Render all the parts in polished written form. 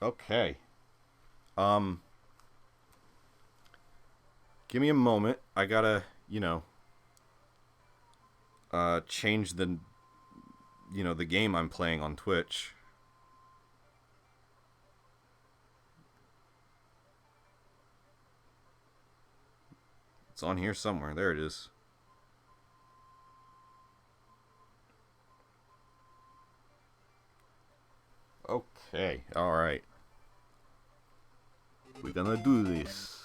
Okay. Um, Give me a moment. I gotta, change the game I'm playing on Twitch. It's on here somewhere. There it is. Okay. All right. We're gonna do this.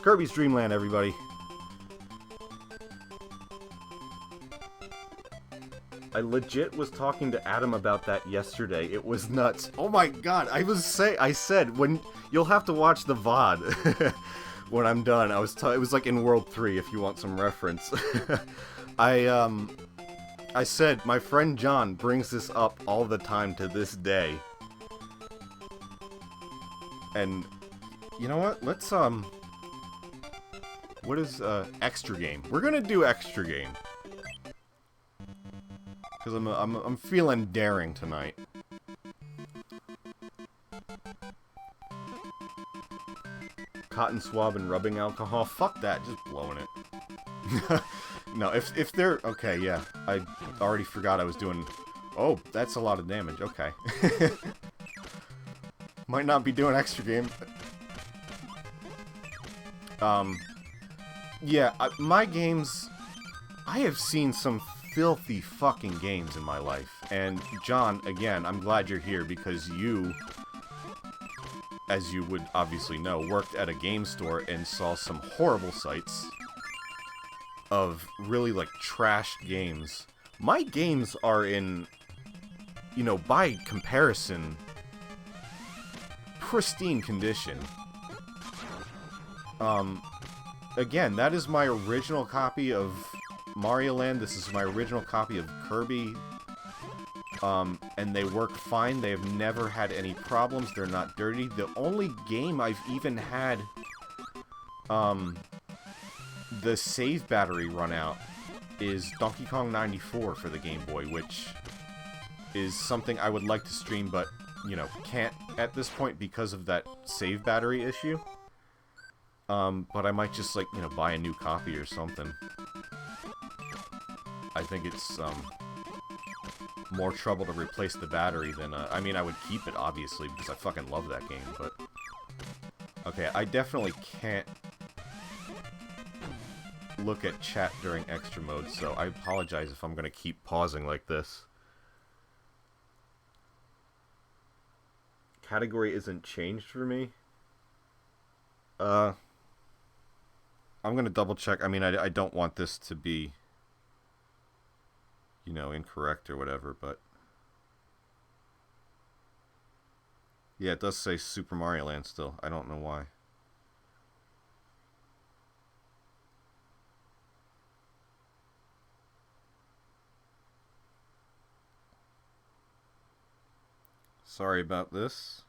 Kirby's Dream Land, everybody. I legit was talking to Adam about that yesterday. It was nuts. Oh my god! I said when you'll have to watch the VOD when I'm done. It was like in World 3 if you want some reference. I I said my friend John brings this up all the time to this day. And you know what? Let's what is extra game? We're gonna do extra game because I'm feeling daring tonight. Cotton swab and rubbing alcohol. Fuck that. Just blowing it. No, if they're okay, yeah. I already forgot I was doing. Oh, that's a lot of damage. Okay. Might not be doing extra game. Yeah, my games... I have seen some filthy fucking games in my life. And, John, again, I'm glad you're here because you, as you would obviously know, worked at a game store and saw some horrible sights of really, like, trashed games. My games are in, by comparison, pristine condition. Again, that is my original copy of Mario Land. This is my original copy of Kirby. And they work fine. They have never had any problems. They're not dirty. The only game I've even had, the save battery run out is Donkey Kong 94 for the Game Boy, which is something I would like to stream, but, can't at this point because of that save battery issue. But I might just, like, buy a new copy or something. I think it's, more trouble to replace the battery than, I mean, I would keep it, obviously, because I fucking love that game, but... Okay, I definitely can't look at chat during extra mode, so I apologize if I'm gonna keep pausing like this. Category isn't changed for me? I'm gonna double check. I mean, I don't want this to be, incorrect or whatever, but... Yeah, it does say Super Mario Land still. I don't know why. Sorry about this.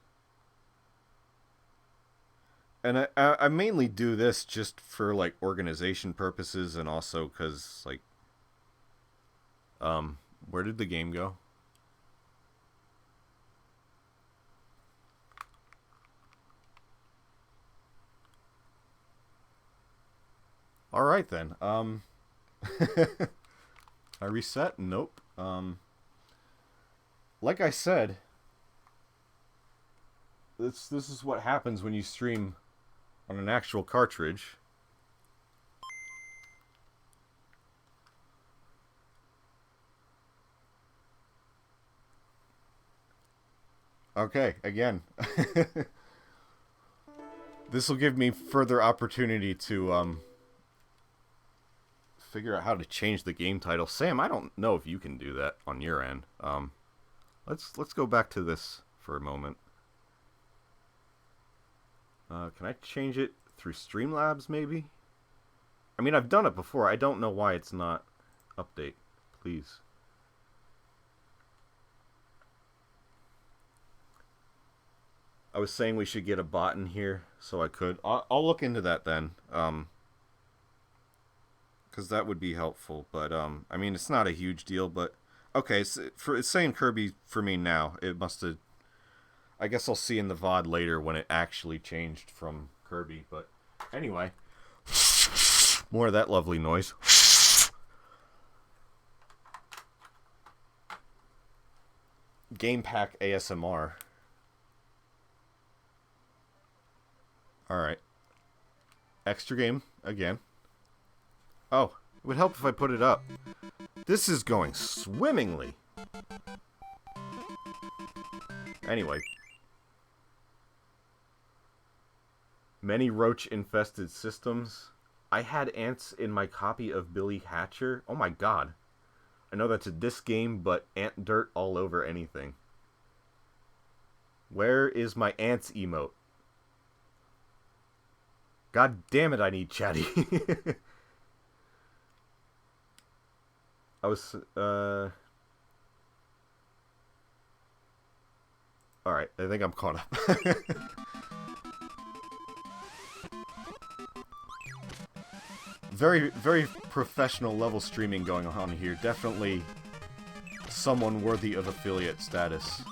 And I mainly do this just for, like, organization purposes and also because, like... Where did the game go? Alright then, I reset? Nope. Like I said, this is what happens when you stream on an actual cartridge. Okay, again. This will give me further opportunity to figure out how to change the game title. Sam, I don't know if you can do that on your end. Let's go back to this for a moment. Can I change it through Streamlabs, maybe? I mean, I've done it before. I don't know why it's not update. Please. I was saying we should get a bot in here, so I could. I'll look into that then. Because that would be helpful. But, I mean, it's not a huge deal, but... Okay, it's saying Kirby for me now. It must have... I guess I'll see in the VOD later when it actually changed from Kirby, but anyway. More of that lovely noise. Game Pack ASMR. Alright. Extra game, again. Oh, it would help if I put it up. This is going swimmingly. Anyway. Many roach-infested systems. I had ants in my copy of Billy Hatcher. Oh my god. I know that's a disc game, but ant dirt all over anything. Where is my ants emote? God damn it, I need chatty. I was, Alright, I think I'm caught up. Very, very professional level streaming going on here. Definitely someone worthy of affiliate status.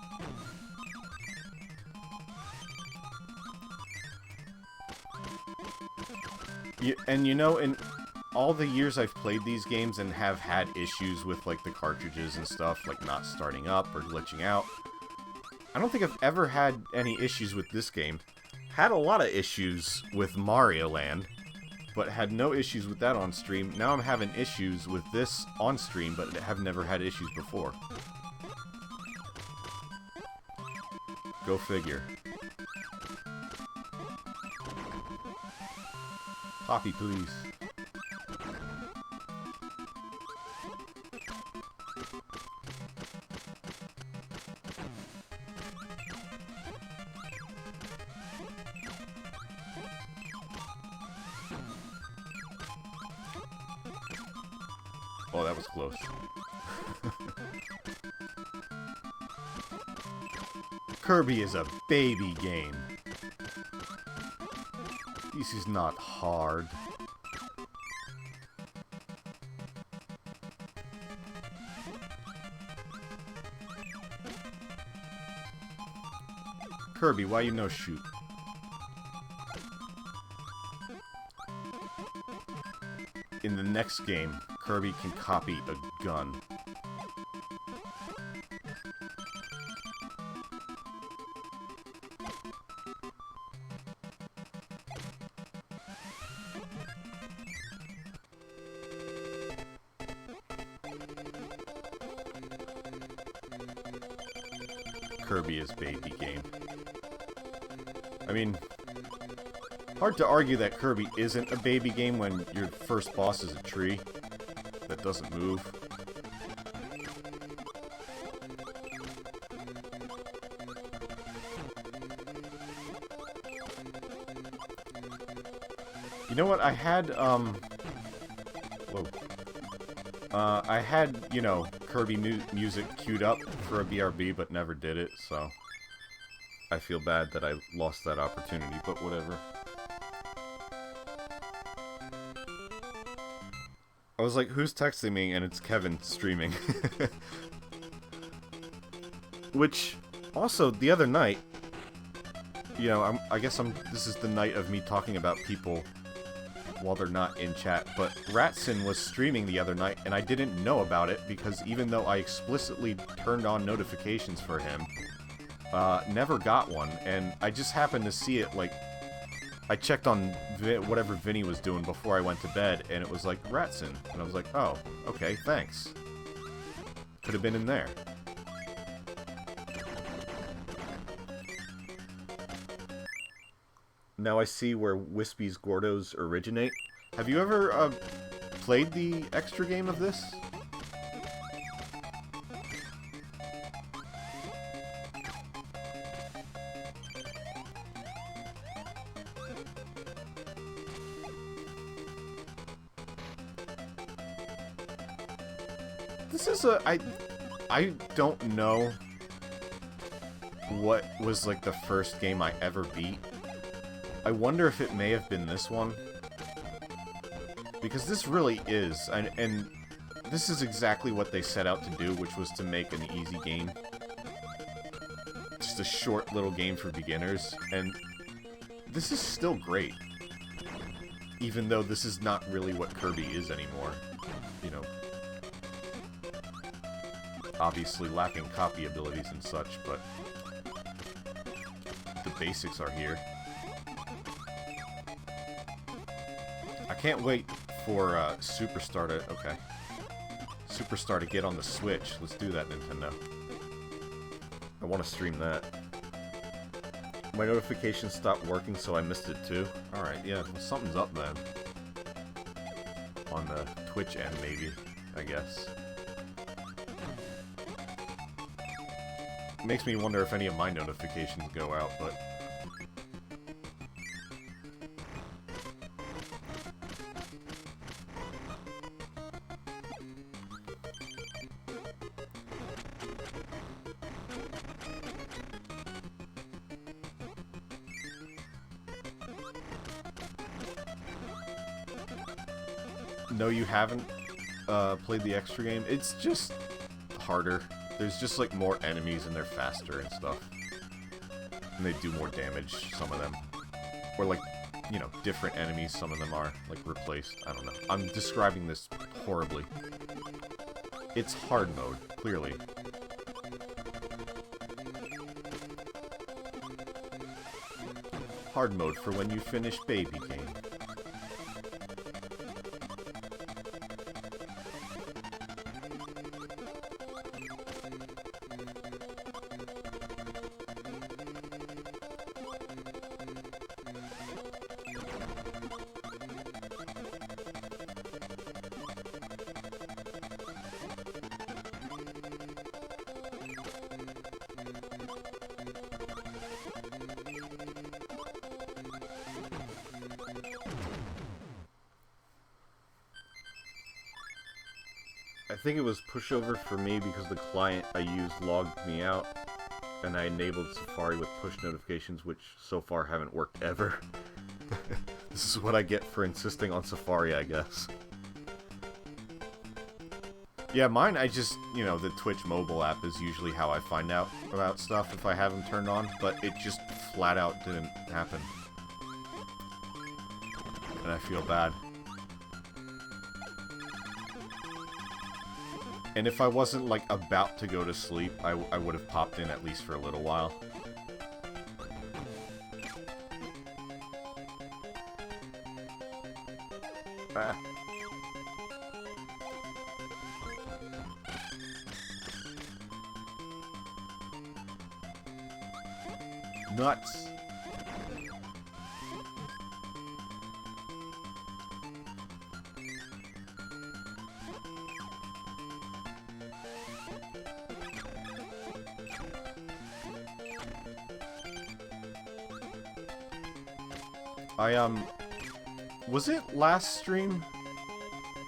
And you know, in all the years I've played these games and have had issues with like the cartridges and stuff, like not starting up or glitching out, I don't think I've ever had any issues with this game. Had a lot of issues with Mario Land, but had no issues with that on stream. Now I'm having issues with this on stream, but have never had issues before. Go figure. Poppy, please. Oh, that was close. Kirby is a baby game. This is not hard. Kirby, why you no shoot? In the next game, Kirby can copy a gun. Kirby is baby game. I mean, hard to argue that Kirby isn't a baby game when your first boss is a tree that doesn't move. You know what? I had, I had, you know, Kirby music queued up for a BRB, but never did it, so I feel bad that I lost that opportunity, but whatever. I was like, who's texting me? And it's Kevin streaming. Which, also, the other night, you know, I guess this is the night of me talking about people while they're not in chat, but Ratson was streaming the other night, and I didn't know about it, because even though I explicitly turned on notifications for him, never got one, and I just happened to see it, like, I checked on whatever Vinny was doing before I went to bed, and it was like, Ratson, and I was like, oh, okay, thanks. Could have been in there. Now I see where Wispy's Gordos originate. Have you ever, played the extra game of this? This is I don't know what was, like, the first game I ever beat. I wonder if it may have been this one. Because this really is, and this is exactly what they set out to do, which was to make an easy game. Just just a short little game for beginners, and this is still great. Even though this is not really what Kirby is anymore. You know, obviously lacking copy abilities and such, but the basics are here. I can't wait for Superstar to... Okay. Superstar to get on the Switch. Let's do that, Nintendo. I want to stream that. My notifications stopped working, so I missed it too. Alright, yeah, well, something's up then. On the Twitch end, maybe, I guess. Makes me wonder if any of my notifications go out, but... No, you haven't played the extra game. It's just harder. There's just like more enemies and they're faster and stuff. And they do more damage, some of them. Or like, you know, different enemies, some of them are like replaced. I don't know. I'm describing this horribly. It's hard mode, clearly. Hard mode for when you finish baby game. I think it was pushover for me because the client I used logged me out, and I enabled Safari with push notifications, which so far haven't worked ever. This is what I get for insisting on Safari, I guess. Yeah, mine, I just, you know, the Twitch mobile app is usually how I find out about stuff if I have them turned on, but it just flat out didn't happen. And I feel bad. And if I wasn't, like, about to go to sleep, I would have popped in at least for a little while. Ah. Nuts. Was it last stream?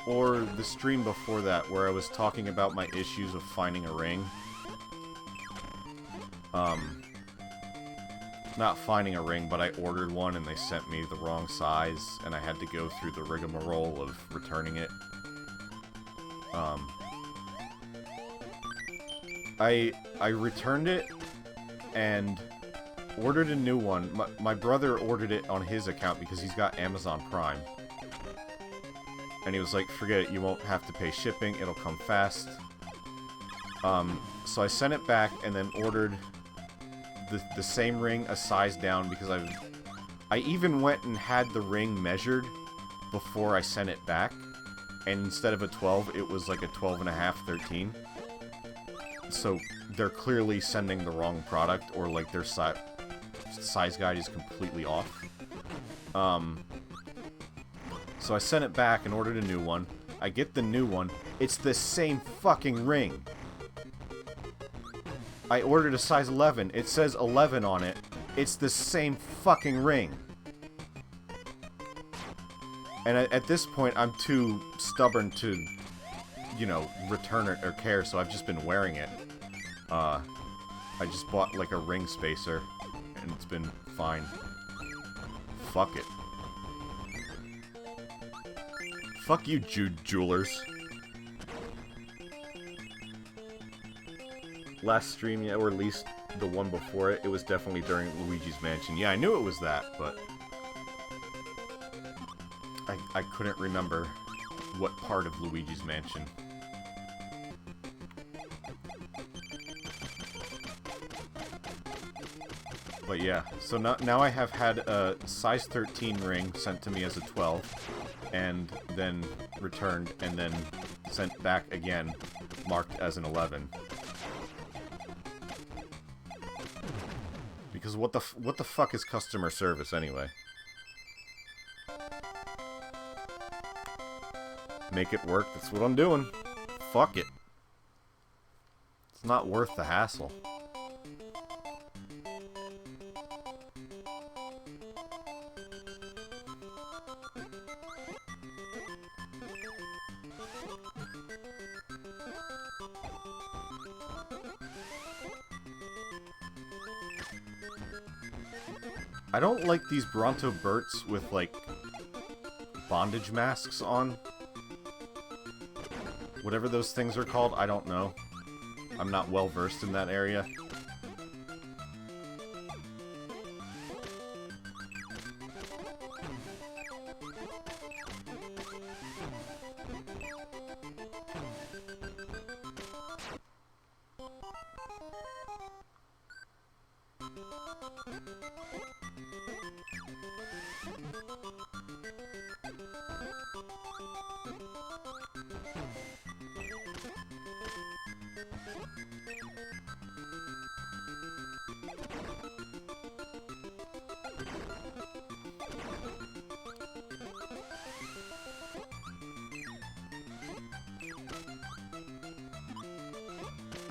Or the stream before that, where I was talking about my issues of finding a ring? Not finding a ring, but I ordered one and they sent me the wrong size, and I had to go through the rigmarole of returning it. I returned it, and ordered a new one. My brother ordered it on his account because he's got Amazon Prime. And he was like, forget it, you won't have to pay shipping, it'll come fast. So I sent it back and then ordered the same ring a size down because I even went and had the ring measured before I sent it back. And instead of a 12, it was like a 12.5, 13. So they're clearly sending the wrong product, or like their size guide is completely off. So I sent it back and ordered a new one. I get the new one. It's the same fucking ring. I ordered a size 11. It says 11 on it. It's the same fucking ring. And at this point, I'm too stubborn to, you know, return it or care, so I've just been wearing it. I just bought, like, a ring spacer, and it's been fine. Fuck it. Fuck you, jewelers. Last stream, yeah, or at least the one before it, it was definitely during Luigi's Mansion. Yeah, I knew it was that, but I couldn't remember what part of Luigi's Mansion. But yeah, so now I have had a size 13 ring sent to me as a 12, and then returned, and then sent back again, marked as an 11. Because what the fuck is customer service anyway? Make it work, that's what I'm doing. Fuck it. It's not worth the hassle. I don't like these Bronto Berts with, like, bondage masks on. Whatever those things are called, I don't know. I'm not well versed in that area.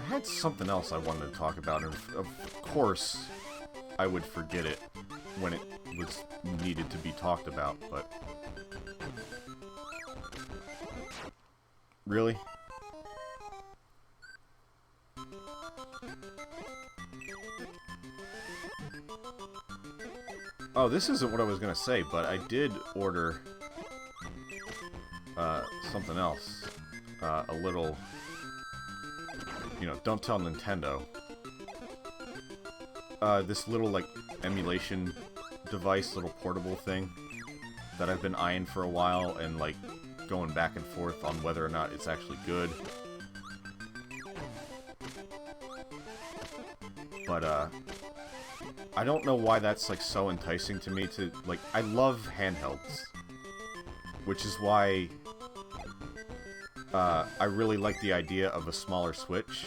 I had something else I wanted to talk about, and of course I would forget it when it was needed to be talked about, but... Really? Oh, this isn't what I was gonna say, but I did order something else. A little... You know, don't tell Nintendo. This little, like, emulation device, little portable thing that I've been eyeing for a while and, like, going back and forth on whether or not it's actually good. But, I don't know why that's, like, so enticing to me to, like, I love handhelds. Which is why... I really like the idea of a smaller Switch,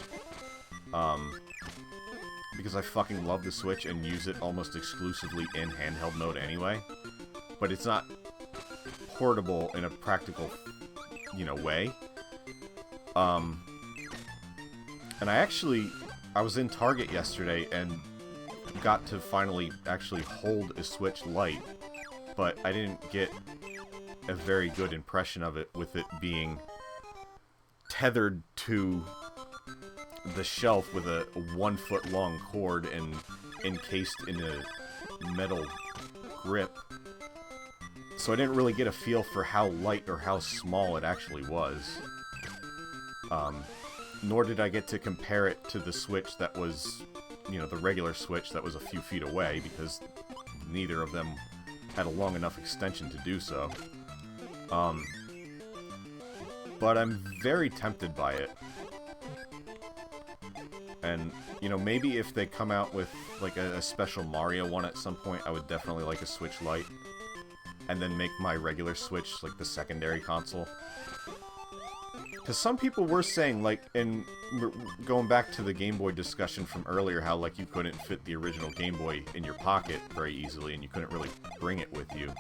because I fucking love the Switch and use it almost exclusively in handheld mode anyway, but it's not portable in a practical, you know, way. And I was in Target yesterday and got to finally actually hold a Switch Lite, but I didn't get a very good impression of it with it being tethered to the shelf with a 1 foot long cord and encased in a metal grip. So I didn't really get a feel for how light or how small it actually was. Nor did I get to compare it to the Switch that was, you know, the regular Switch that was a few feet away, because neither of them had a long enough extension to do so. But I'm very tempted by it. And, you know, maybe if they come out with, like, a special Mario one at some point, I would definitely like a Switch Lite. And then make my regular Switch, like, the secondary console. Because some people were saying, like, and going back to the Game Boy discussion from earlier, how, like, you couldn't fit the original Game Boy in your pocket very easily, and you couldn't really bring it with you.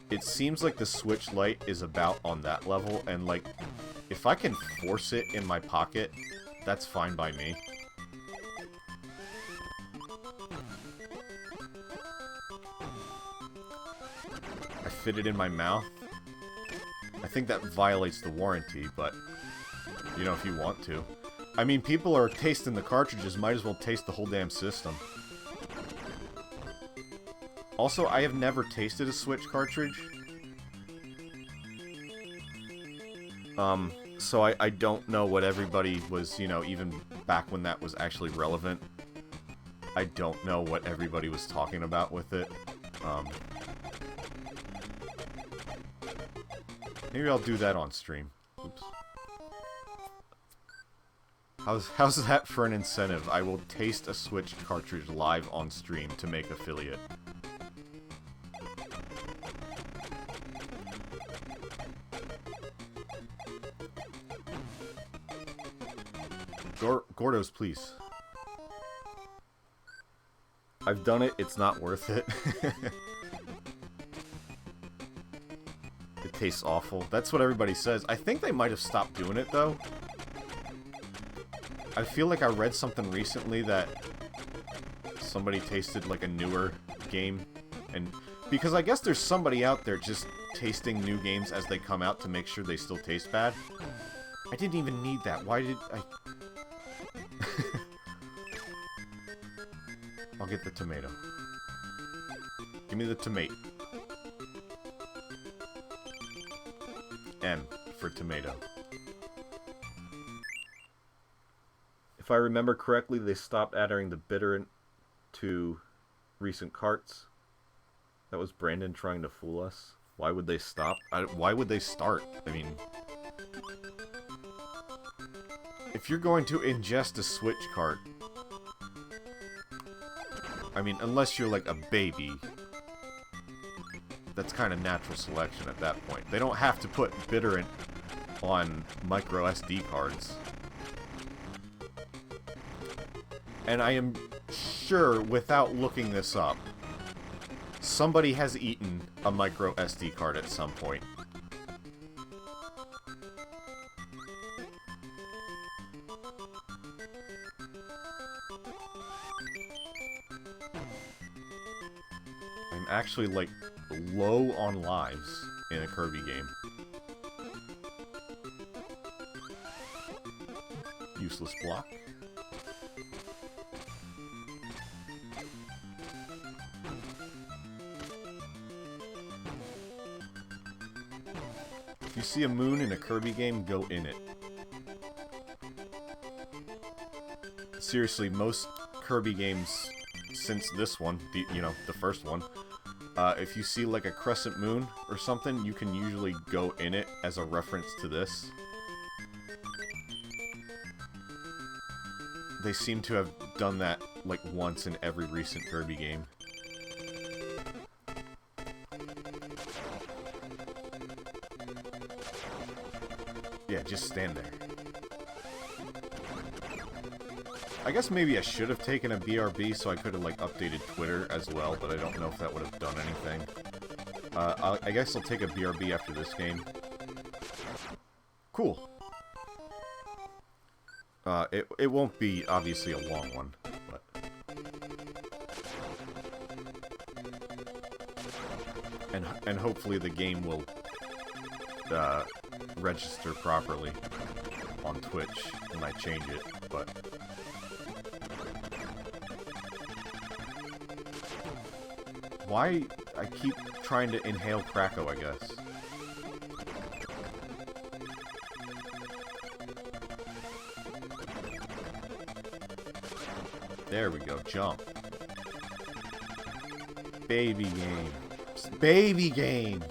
It seems like the Switch Lite is about on that level, and, like, if I can force it in my pocket, that's fine by me. I fit it in my mouth. I think that violates the warranty, but, you know, if you want to. I mean, people are tasting the cartridges, might as well taste the whole damn system. Also, I have never tasted a Switch cartridge. So I don't know what everybody was, you know, even back when that was actually relevant. I don't know what everybody was talking about with it. Maybe I'll do that on stream. Oops. How's that for an incentive? I will taste a Switch cartridge live on stream to make affiliate. Gordos, please. I've done it, it's not worth it. It tastes awful. That's what everybody says. I think they might have stopped doing it, though. I feel like I read something recently that somebody tasted like a newer game. And because I guess there's somebody out there just tasting new games as they come out to make sure they still taste bad. I didn't even need that. Why did I... I'll get the tomato. Give me the tomato. M for tomato. If I remember correctly, they stopped adding the bitter to recent carts. That was Brandon trying to fool us. Why would they stop? Why would they start? I mean... If you're going to ingest a Switch cart... I mean, unless you're like a baby... That's kind of natural selection at that point. They don't have to put bitterant on micro SD cards. And I am sure, without looking this up, somebody has eaten a micro SD card at some point. I'm actually, like, low on lives in a Kirby game. Useless block. If you see a moon in a Kirby game, go in it. Seriously, most Kirby games since this one, the first one, if you see like a crescent moon or something, you can usually go in it as a reference to this. They seem to have done that like once in every recent Kirby game. Yeah, just stand there. I guess maybe I should have taken a BRB so I could have, like, updated Twitter as well, but I don't know if that would have done anything. I guess I'll take a BRB after this game. Cool. It won't be, obviously, a long one, but... And hopefully the game will, register properly on Twitch when I change it, but... Why I keep trying to inhale Krakow, I guess. There we go, jump. Baby game. Baby game!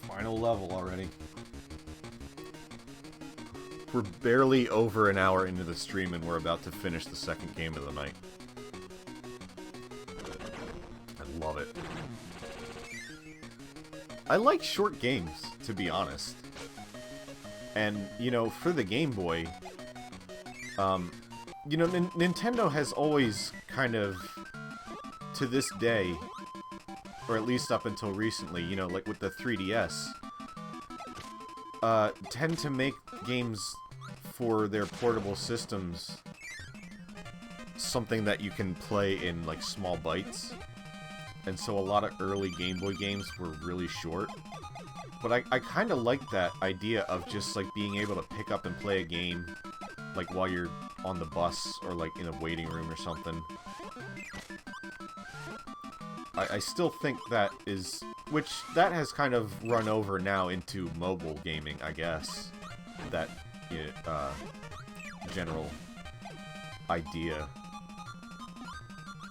Final level already. We're barely over an hour into the stream and we're about to finish the second game of the night. I love it. I like short games, to be honest. And, for the Game Boy, Nintendo has always kind of, to this day, or at least up until recently, like with the 3DS, tend to make games for their portable systems something that you can play in, like, small bites. and so a lot of early Game Boy games were really short. But I kind of like that idea of just, like, being able to pick up and play a game, like, while you're on the bus or, like, in a waiting room or something. I still think that is... Which, that has kind of run over now into mobile gaming, I guess. That, general idea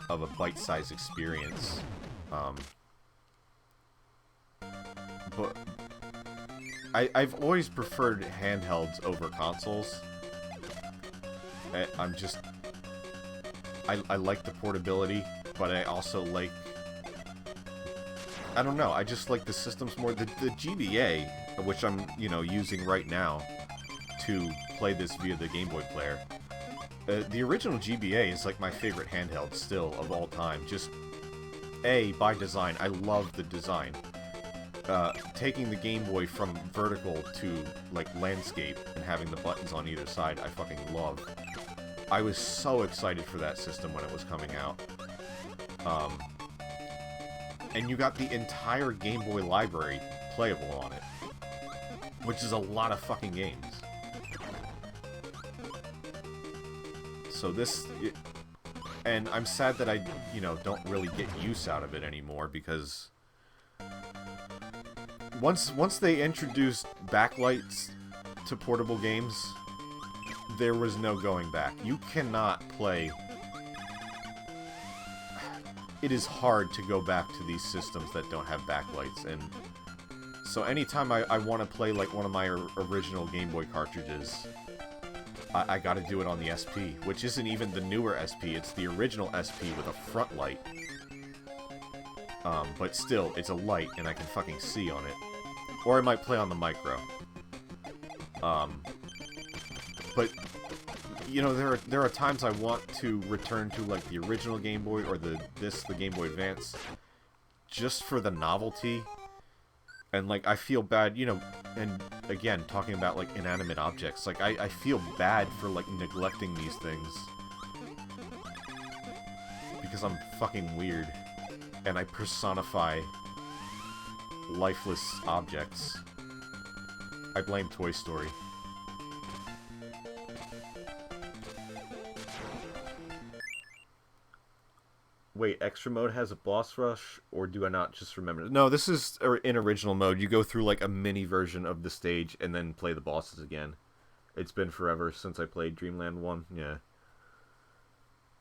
of a bite-sized experience. But I've always preferred handhelds over consoles. I like the portability, but I also like... I don't know, I just like the systems more. The GBA, which I'm, using right now to play this via the Game Boy player. The original GBA is like my favorite handheld still of all time. Just, by design. I love the design. Taking the Game Boy from vertical to, like, landscape and having the buttons on either side, I fucking love. I was so excited for that system when it was coming out. And you got the entire Game Boy library playable on it. Which is a lot of fucking games. So this... and I'm sad that I, don't really get use out of it anymore, because... Once they introduced backlights to portable games, there was no going back. You cannot play... It is hard to go back to these systems that don't have backlights, and so anytime I want to play like one of my original Game Boy cartridges, I gotta do it on the SP, which isn't even the newer SP, it's the original SP with a front light. But still, it's a light, and I can fucking see on it. Or I might play on the micro. But... there are times I want to return to, like, the original Game Boy or the Game Boy Advance just for the novelty. And, like, I feel bad, and again, talking about, like, inanimate objects, like, I feel bad for, like, neglecting these things. Because I'm fucking weird. And I personify lifeless objects. I blame Toy Story. Wait, extra mode has a boss rush, or do I not just remember? No, this is in original mode. You go through like a mini version of the stage and then play the bosses again. It's been forever since I played Dreamland 1, yeah.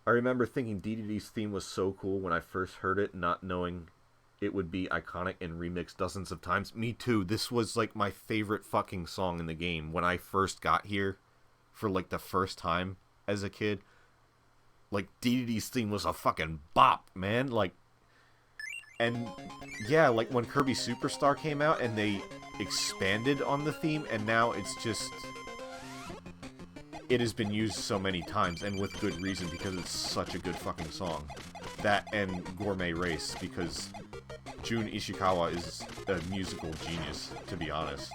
I remember thinking DDD's theme was so cool when I first heard it, not knowing it would be iconic and remixed dozens of times. Me too, this was like my favorite fucking song in the game when I first got here for like the first time as a kid. Like, DDD's theme was a fucking bop, man. Like, and yeah, like when Kirby Superstar came out and they expanded on the theme, and now it's just... It has been used so many times, and with good reason, because it's such a good fucking song. That and Gourmet Race, because Jun Ishikawa is a musical genius, to be honest.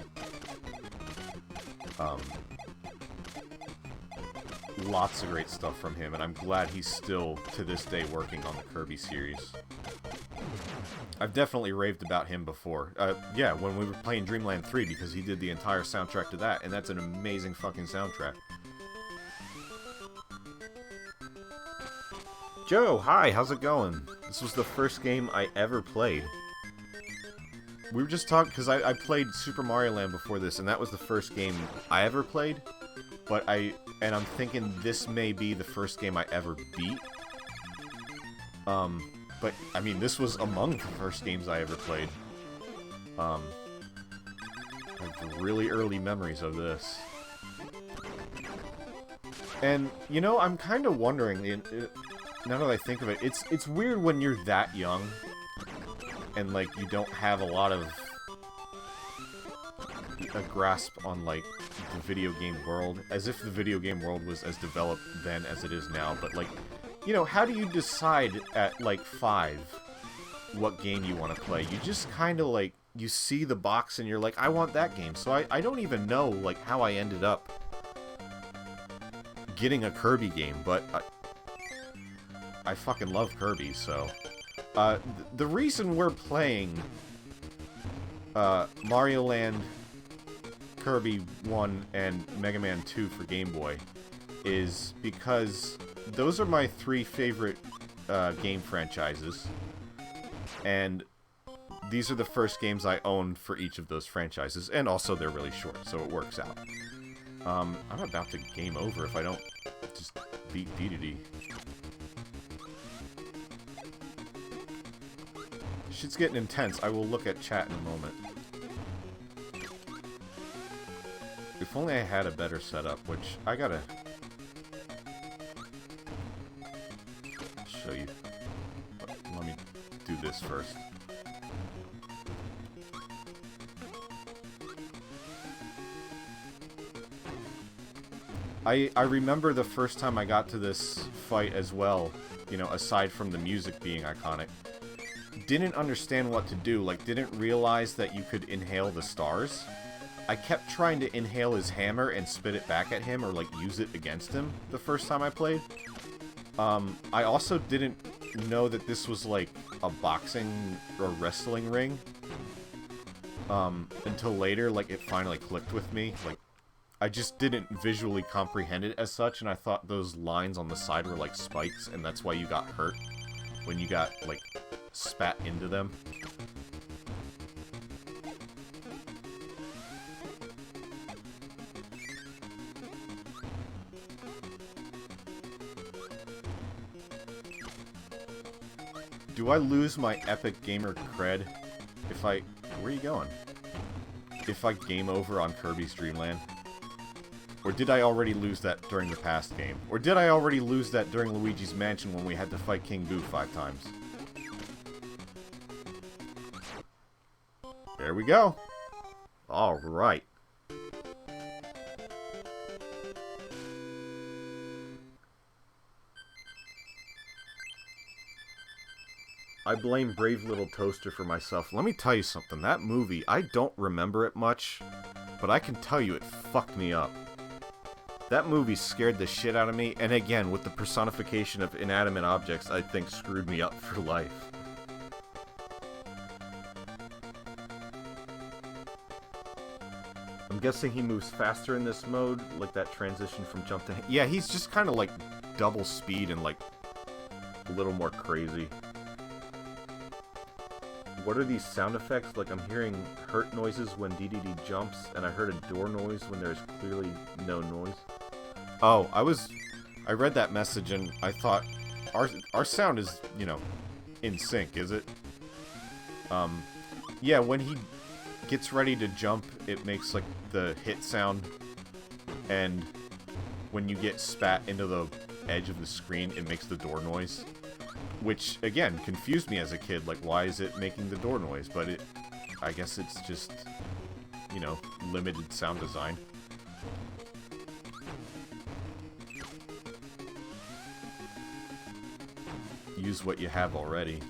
Lots of great stuff from him, and I'm glad he's still, to this day, working on the Kirby series. I've definitely raved about him before. Yeah, when we were playing Dreamland 3, because he did the entire soundtrack to that, and that's an amazing fucking soundtrack. Joe, hi, how's it going? This was the first game I ever played. We were just talking, because I played Super Mario Land before this, and that was the first game I ever played. But and I'm thinking this may be the first game I ever beat. But, I mean, this was among the first games I ever played. I have really early memories of this. And, I'm kind of wondering, now that I think of it, it's weird when you're that young, and, like, you don't have a lot of a grasp on, like, the video game world, as if the video game world was as developed then as it is now, but, like, how do you decide at, like, 5 what game you want to play? You just kind of, like, you see the box and you're like, I want that game. So I don't even know, like, how I ended up getting a Kirby game, but I fucking love Kirby, so... The reason we're playing Mario Land, Kirby 1, and Mega Man 2 for Game Boy is because those are my 3 favorite game franchises, and these are the first games I owned for each of those franchises, and also they're really short, so it works out. I'm about to game over if I don't just beat DDD. Shit's getting intense. I will look at chat in a moment. If only I had a better setup, which I gotta show you. Let me do this first. I remember the first time I got to this fight as well, you know, aside from the music being iconic. Didn't understand what to do, like, didn't realize that you could inhale the stars. I kept trying to inhale his hammer and spit it back at him, or, like, use it against him the first time I played. I also didn't know that this was, like, a boxing or wrestling ring. Until later, like, it finally clicked with me. Like, I just didn't visually comprehend it as such, and I thought those lines on the side were, like, spikes, and that's why you got hurt when you got, like, spat into them. Do I lose my epic gamer cred if I... Where are you going? If I game over on Kirby's Dream Land? Or did I already lose that during the past game? Or did I already lose that during Luigi's Mansion when we had to fight King Boo 5 times? There we go. Alright. I blame Brave Little Toaster for myself. Let me tell you something. That movie, I don't remember it much, but I can tell you it fucked me up. That movie scared the shit out of me, and again, with the personification of inanimate objects, I think screwed me up for life. I'm guessing he moves faster in this mode, like that transition from jump to... Yeah, he's just kind of like double speed and like a little more crazy. What are these sound effects? Like, I'm hearing hurt noises when DDD jumps, and I heard a door noise when there's clearly no noise. Oh, I read that message and I thought, our sound is, you know, in sync, is it? Yeah, when he gets ready to jump, it makes, like, the hit sound, and when you get spat into the edge of the screen, it makes the door noise. Which, again, confused me as a kid, like, why is it making the door noise? But I guess it's just, you know, limited sound design. Use what you have already.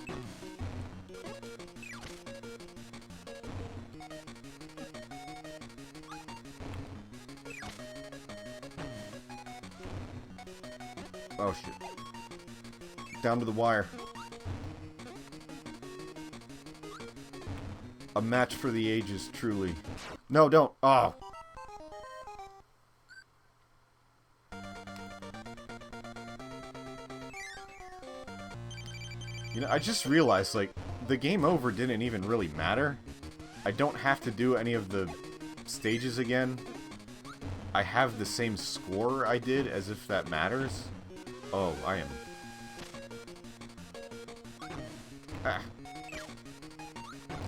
Oh, shit. Down to the wire. A match for the ages, truly. No, don't. Oh. You know, I just realized, like, the game over didn't even really matter. I don't have to do any of the stages again. I have the same score I did, as if that matters. Oh, I am... Ah.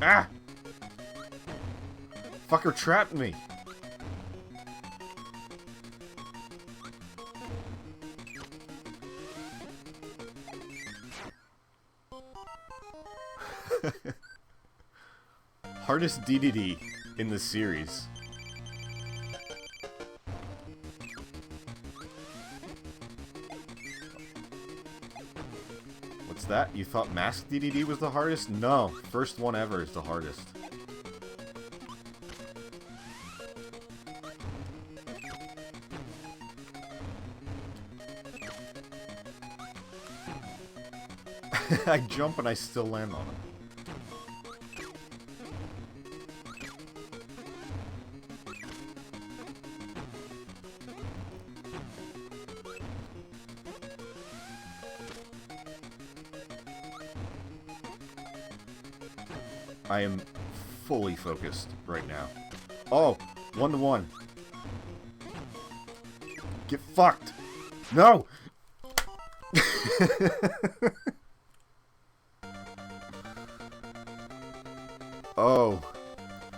Ah! Fucker trapped me! Hardest DDD in the series. What's that? You thought Mask DDD was the hardest? No, first one ever is the hardest. I jump and I still land on him. I am fully focused right now. Oh, 1-to-1. Get fucked. No! Oh.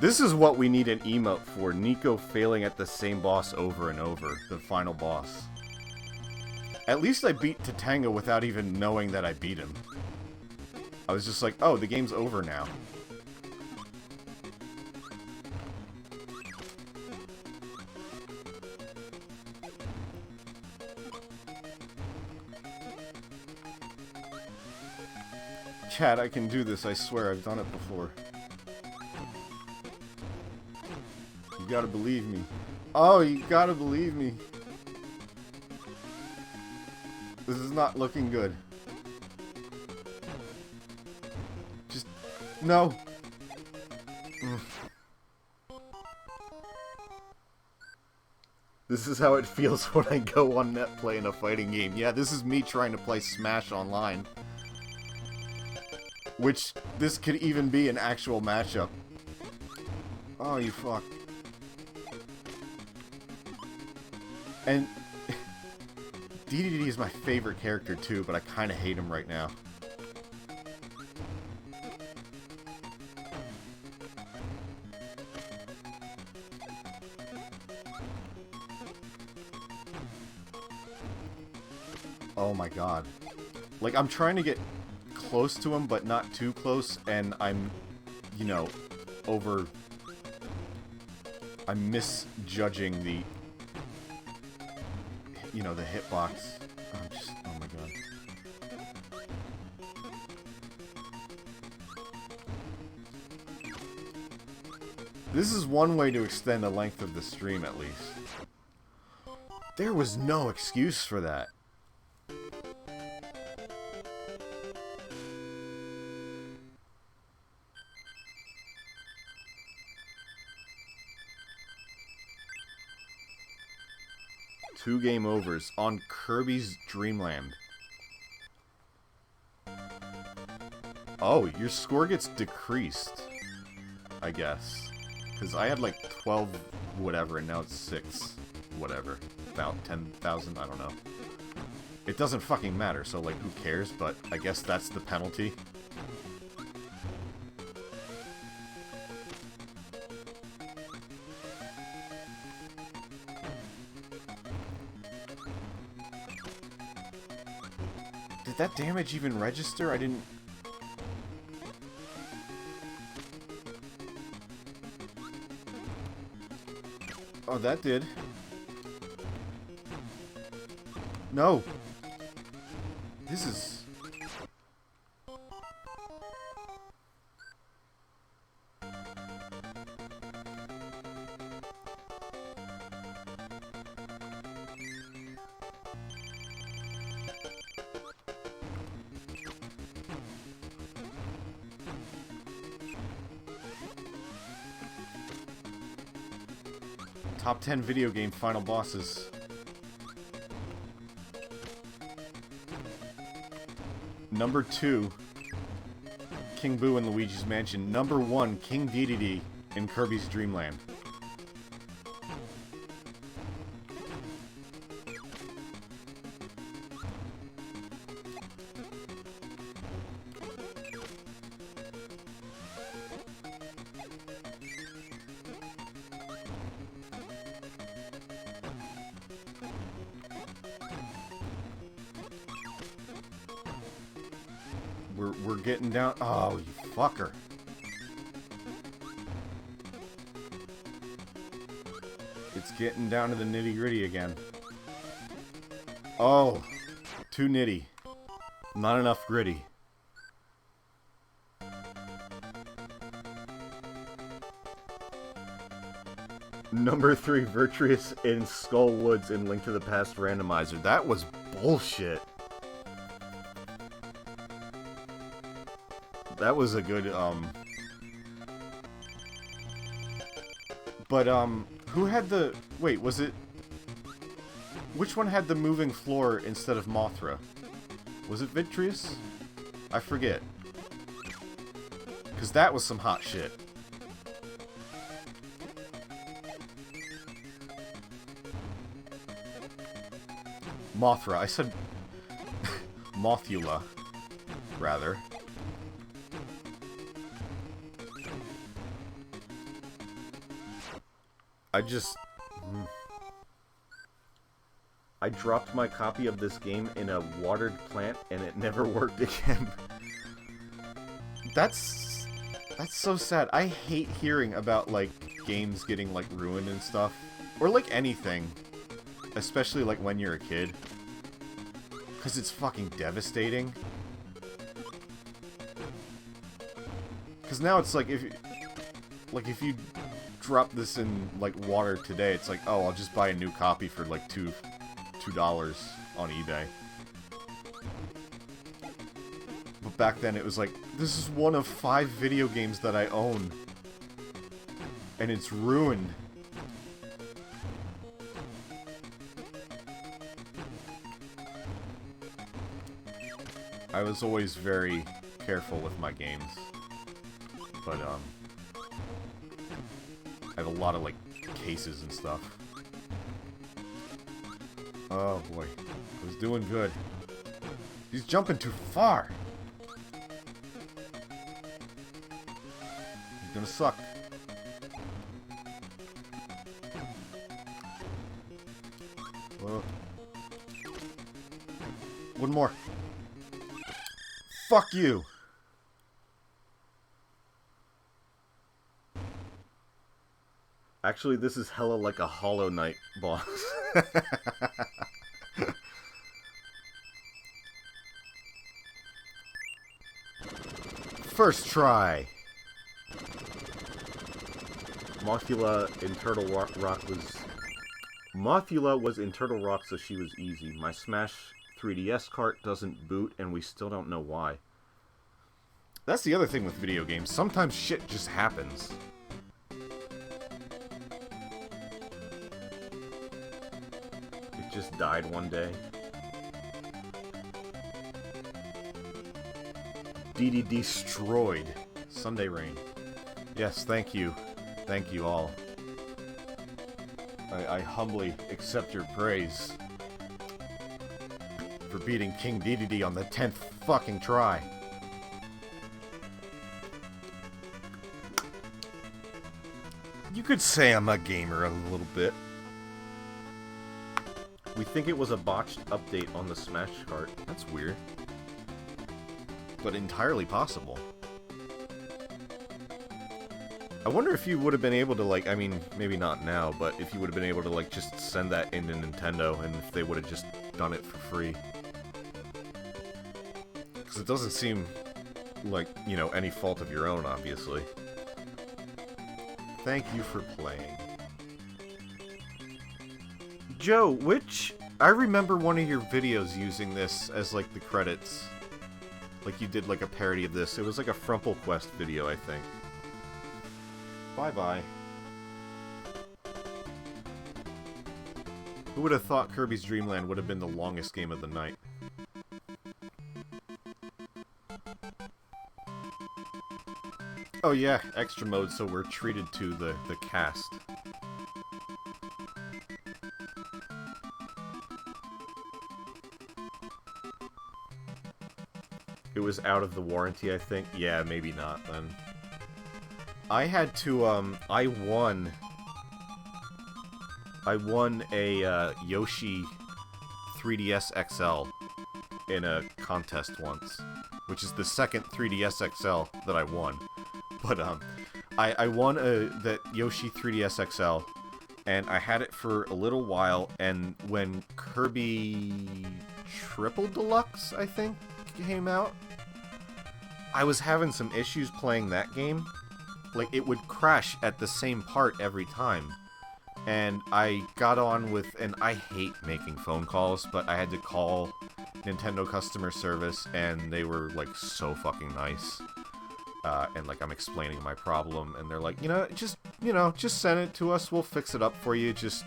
This is what we need an emote for. Niko failing at the same boss over and over. The final boss. At least I beat Tatango without even knowing that I beat him. I was just like, oh, the game's over now. Chat, I can do this, I swear, I've done it before. You gotta believe me. Oh, you gotta believe me. This is not looking good. Just... no. This is how it feels when I go on netplay in a fighting game. Yeah, this is me trying to play Smash Online. Which, this could even be an actual matchup. Oh, you fuck. And... DDD is my favorite character too, but I kinda hate him right now. Oh my god. Like, I'm trying to get close to him, but not too close, and I'm, you know, I'm misjudging the, you know, the hitbox. Oh my god. This is one way to extend the length of the stream, at least. There was no excuse for that. Two game overs on Kirby's Dream Land. Oh, your score gets decreased, I guess. Because I had like 12 whatever, and now it's 6 whatever. About 10,000, I don't know. It doesn't fucking matter, so like, who cares? But I guess that's the penalty. Did that damage even register? I didn't... Oh, that did. No! This is... Top 10 video game final bosses. Number 2, King Boo in Luigi's Mansion. Number 1, King Dedede in Kirby's Dream Land. We're getting down. Oh, you fucker. It's getting down to the nitty-gritty again. Oh, too nitty. Not enough gritty. Number 3, Virtuous in Skull Woods in Link to the Past Randomizer. That was bullshit. That was a good, But, who had the... Wait, was it... Which one had the moving floor instead of Mothra? Was it Victorious? I forget. Because that was some hot shit. Mothra. I said... Mothula. Rather. I dropped my copy of this game in a watered plant and it never worked again. That's so sad. I hate hearing about, like, games getting, like, ruined and stuff. Or, like, anything. Especially, like, when you're a kid. Because it's fucking devastating. Because now it's like, if you drop this in, like, water today, it's like, oh, I'll just buy a new copy for, like, $2 on eBay. But back then it was like, this is one of 5 video games that I own. And it's ruined. I was always very careful with my games. But, I have a lot of, like, cases and stuff. Oh boy, I was doing good. He's jumping too far. He's gonna suck. One more. Fuck you. Actually, this is hella like a Hollow Knight boss. First try. Mothula in Turtle Rock was... Mothula was in Turtle Rock, so she was easy. My Smash 3DS cart doesn't boot, and we still don't know why. That's the other thing with video games. Sometimes shit just happens. It just died one day. DD destroyed. Sunday Rain. Yes, thank you. Thank you all. I humbly accept your praise for beating King DDD on the 10th fucking try. You could say I'm a gamer a little bit. We think it was a botched update on the Smash cart. That's weird. But entirely possible. I wonder if you would have been able to, like, I mean, maybe not now, but if you would have been able to, like, just send that into Nintendo, and if they would have just done it for free. Because it doesn't seem like, you know, any fault of your own, obviously. Thank you for playing. Joe, I remember one of your videos using this as, like, the credits. Like, you did, like, a parody of this. It was, like, a Frumple Quest video, I think. Bye-bye. Who would have thought Kirby's Dream Land would have been the longest game of the night? Oh yeah, extra mode, so we're treated to the cast. It was out of the warranty, I think. Yeah, maybe not, then. I had to, I won a Yoshi 3DS XL in a contest once, which is the second 3DS XL that I won. But, I won that Yoshi 3DS XL, and I had it for a little while, and when Kirby Triple Deluxe, I think, came out, I was having some issues playing that game. Like, it would crash at the same part every time. And I got on with, and I hate making phone calls, but I had to call Nintendo customer service, and they were, like, so fucking nice. and like I'm explaining my problem, and they're like, just send it to us, we'll fix it up for you, just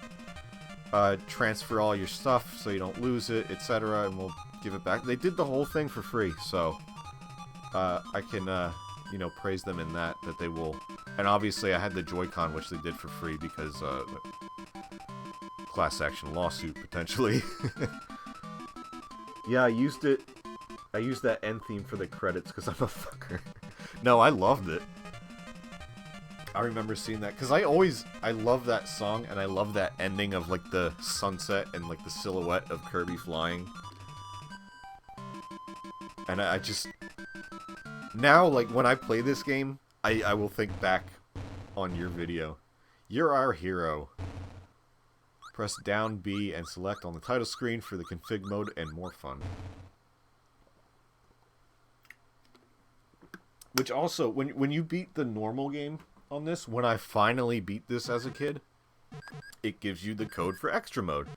transfer all your stuff so you don't lose it, etc., and we'll give it back. They did the whole thing for free, so I can praise them in that they will. And obviously I had the Joy-Con, which they did for free because class action lawsuit potentially. Yeah, I used it. I used that end theme for the credits because I'm a fucker. No, I loved it. I remember seeing that because I love that song, and I love that ending of like the sunset and like the silhouette of Kirby flying. And I just now, like, when I play this game, I will think back on your video. You're our hero. Press down B and select on the title screen for the config mode and more fun. Which also, when you beat the normal game on this, when I finally beat this as a kid, it gives you the code for extra mode.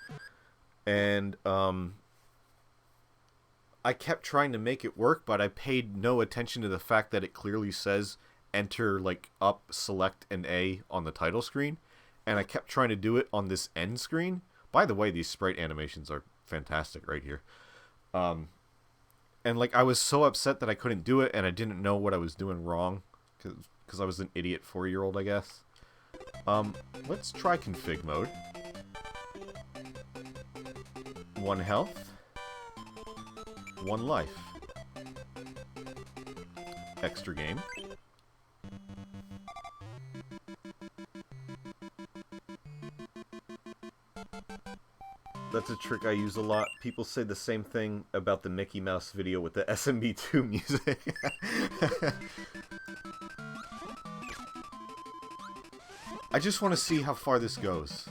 And I kept trying to make it work, but I paid no attention to the fact that it clearly says enter like up, select, and A on the title screen. And I kept trying to do it on this end screen. By the way, these sprite animations are fantastic right here. And like I was so upset that I couldn't do it, and I didn't know what I was doing wrong, because I was an idiot 4-year-old, I guess. Let's try config mode. 1 health. 1 life. Extra game. That's a trick I use a lot. People say the same thing about the Mickey Mouse video with the SMB2 music. I just want to see how far this goes.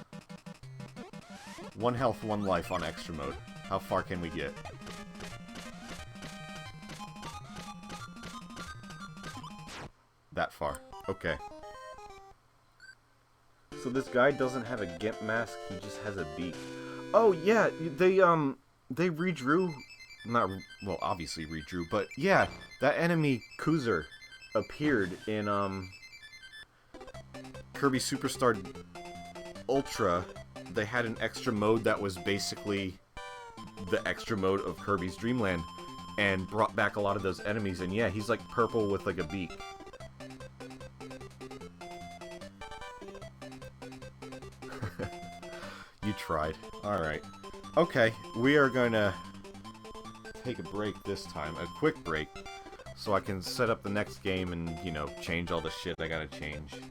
1 health, 1 life on extra mode. How far can we get? That far. Okay. So this guy doesn't have a gimp mask, he just has a beak. Oh yeah, they redrew, not, well, obviously redrew, but yeah, that enemy Koozer appeared in Kirby Superstar Ultra. They had an extra mode that was basically the extra mode of Kirby's Dream Land, and brought back a lot of those enemies, and yeah, he's like purple with like a beak. You tried. Alright. Okay, we are gonna take a break this time. A quick break. So I can set up the next game and, change all the shit I gotta change.